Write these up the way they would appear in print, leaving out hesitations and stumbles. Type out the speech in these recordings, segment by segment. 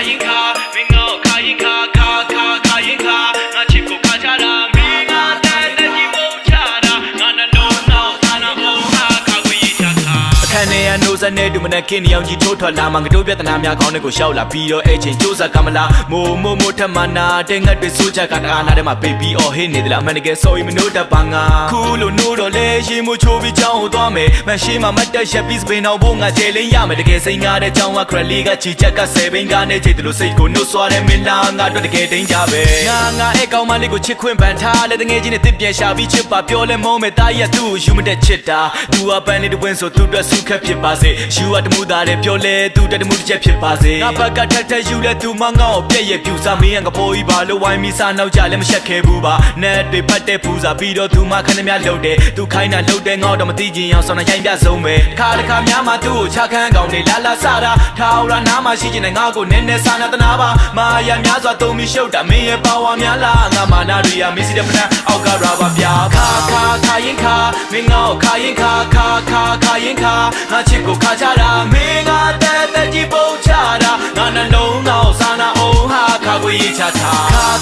ရင်ခါမင်းငေါခါရင်ခါခါခါခါရင်ခါငါချစ်ကိုခါချတာမင်းငါတဲ့ကြီးပုံချတာငါနှလုံးနောက်သာနာအောင်ဟာခါကိုရေးချခါအခန်းထဲကနိုးစနဲ့တူမနဲ့ခင်းနေအောင်ကြီးထိုးထွက်လာမှငါတို့ပြဿနာများခေါင်းတွေကိုရှောက်လာပြီးတော့အဲ့ချင်းစူးစမ်းကမလားမို့ထမနာတဲ့ငတ်တွေစိုးချကတအားနာထဲမှာ baby or hit နေတယ်လားအမှန်တကယ် sorry မနိုးတတ်ပါငါခုလို့နိုးတော့လေရင်မို့ချိုးပြီးကြောင်းကိုသွားမယ်မရှိမှမတ်တက်ရက်ပြီးစပင်အောင်ဖို့ငါကျေလင်းရမယ်တကယ်စိတ်ငါတဲ့ကြောင်းကခရလီကချီချက်က7ဘိန်းကနေချစ်တယ်လို့စိတ်ကိုနှုတ်ဆွားတဲ့မင်းလားငါတို့တကယ်တင်းကြပဲငါအဲ့ကောင်မလေးကိုချစ်ခွင့်ပန်ထားလေတငယ်ချင်းနဲ့တစ်ပြန်ရှာပြီးချစ်ပါပြောလဲမုန်းမဲ့တားရက်သူ့ကိုယူမတဲ့ချစ်တာသူကပန်းလေးတစ်ဝင်းဆိုသူ့အတွက်ဆုခက်ဖြစ်ပါစေယူကတမှုသားတဲ့ပြောလဲသူတမှုတစ်ချက်ဖြစ်ပါစေငါဘက်ကထက်ယူလဲသူမငေါ့ပြက်ရဲ့ပြူစားမင်းကပိုးကြီးပါလို့ဝိုင်းပြီးစားနောက်ကြလဲမရှက်ခဲဘူးပါနဲ့တွေဖတ်တဲ့ပူစားပြီးတော့သူမခဏများလှုပ်တယ်သူခိုင်းတာလှုပ်တယ်ငေါ့တော့မသိချင်အောင်ဆောင်းရိုင်းပြဆုံးပဲတစ်ခါများမှသူ့ကိုချခန်းကောင်းနေလာစားတာထောက်ရနားမှရှိချင်တဲ့ငါ့ကိုနည်းနည်းစာနာတနာပါမာယာများစွာသုံးပြီးရှုပ်တာမင်းရဲ့ပါဝါများလားငါမာနာတွေကမစ္စည်းတဲ့ပနအောက်ကရာဘာပြာခါရင်ခါမင်းငေါ့ခါရင်ခါခါရင်ခါငါချစ်ကိုခါချတာမင်းငါတဲ့ကြီးပုံချတာငါနှလုံးနောက်စာနာအောင်ဟာခါကိုရေးချတာ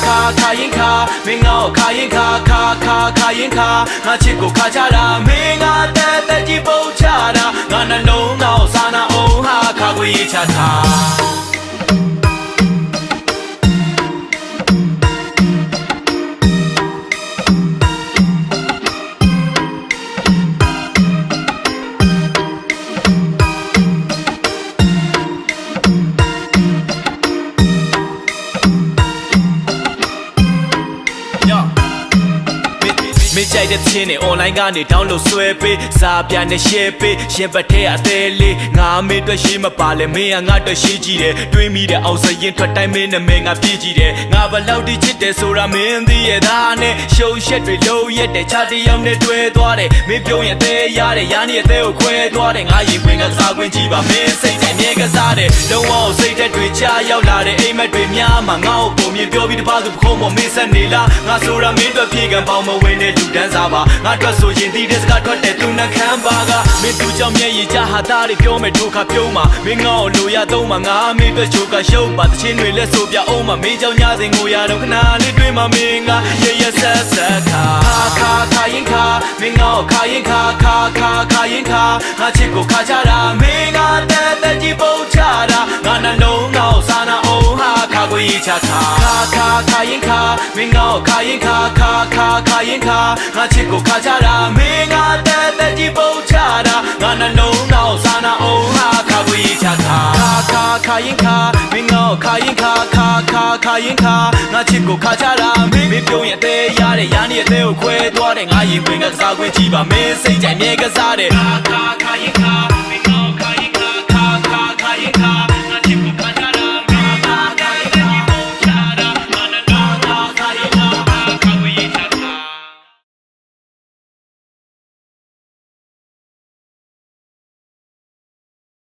ခါရင်ခါမင်းငေါ့ခါရင်ခါခါရင်ခါငါချစ်ကိုခါချတာမင်းငါတဲ့ကြီးပုံချတာငါနှလုံးနောက်စာနာအောင်ဟာခါကိုရေးချတာမင်းကြိုက်တဲ့ချင်းနဲ့ online ကနေ download ဆွဲပေးစာပြန်နဲ့ share ပေးရှင်ပတ်ထဲအသေးလေးငါမင်းအတွက်ရှိမပါလဲမင်းကငါအတွက်ရှိကြည့်တယ်တွေးမိတဲ့အောင်စရင်ထွက်တိုင်းမင်းနဲ့မင်းငါပြည့်ကြည့်တယ်ငါဘလောက်တိချစ်တယ်ဆိုတာမင်းသိရဲ့သားနဲ့ရှုံရှက်တွေလုံးရက်တဲ့ခြားတယောက်နဲ့တွေ့သွားတယ်မင်းပြုံးရဲ့အသေးရတဲ့ရာနေအသေးကိုခွဲသွားတယ်ငါရင်ခွင်ကစားခွင့်ကြည့်ပါမင်းစိတ်နဲ့မြဲကစားတယ်လုံးဝစိတ်သက်တွေချရောက်လာတဲ့အိမ်မက်တွေများမှငါ့ကိုပုံမြင်ပြောပြီးတပားသူခုံးပေါ်မင်းဆက်နေလားငါဆိုတာမင်းအတွက်ဖြေကံပေါင်းမဝင်တဲ့တန်းစားပါငါထွက်ဆိုရင်ဒီတစ်စကားထွက်တဲ့သူနှခမ်းပါကမင်းသူကြောင့်မျက်ရည်ချဟာသားတွေပြောမယ်ထိုခါပြုံးမှာမင်းငေါ့လိုရသုံးမှာငါမင်းအတွက်ချိုးကရှုံးပါတချင်းတွေလက်ဆိုပြအောင်မှာမင်းကြောင့်ညစဉ်ငိုရတော့ခဏလေးတွေးမှာမင်းကရရဆက်ဆက်ခါရင်ခါမင်းငေါ့ခါရင်ခါရင်ခါငါချစ်ကိုခါချတာမင်းကတဲ့ကြီးပုံချတာငါနှလုံးနောက်စာနာအောင်ဟာခါကိုရေးချတာခါရင်ခါမင်းငေါ့ခါရင်ခါရင်ခါငါချစ်ကိုခါချတာမင်းကတဲ့ကြီးပုံချတာငါနှလုံးနောက်စာနာအောင်ဟာခါကိုရေးချတာခါရင်ခါမင်းငေါ့ခါရင်ခါရင်ခါငါချစ်ကိုခါချတာမင်းပြုံးရဲ့အသေးရတဲ့ရာနေအသေးကိုခွဲသွားတယ်ငါရင်ခွင်ကစားခွင့်ကြည့်ပါမင်းစိတ်ကြိုက်မြဲကစားတယ်ခါရင်ခါ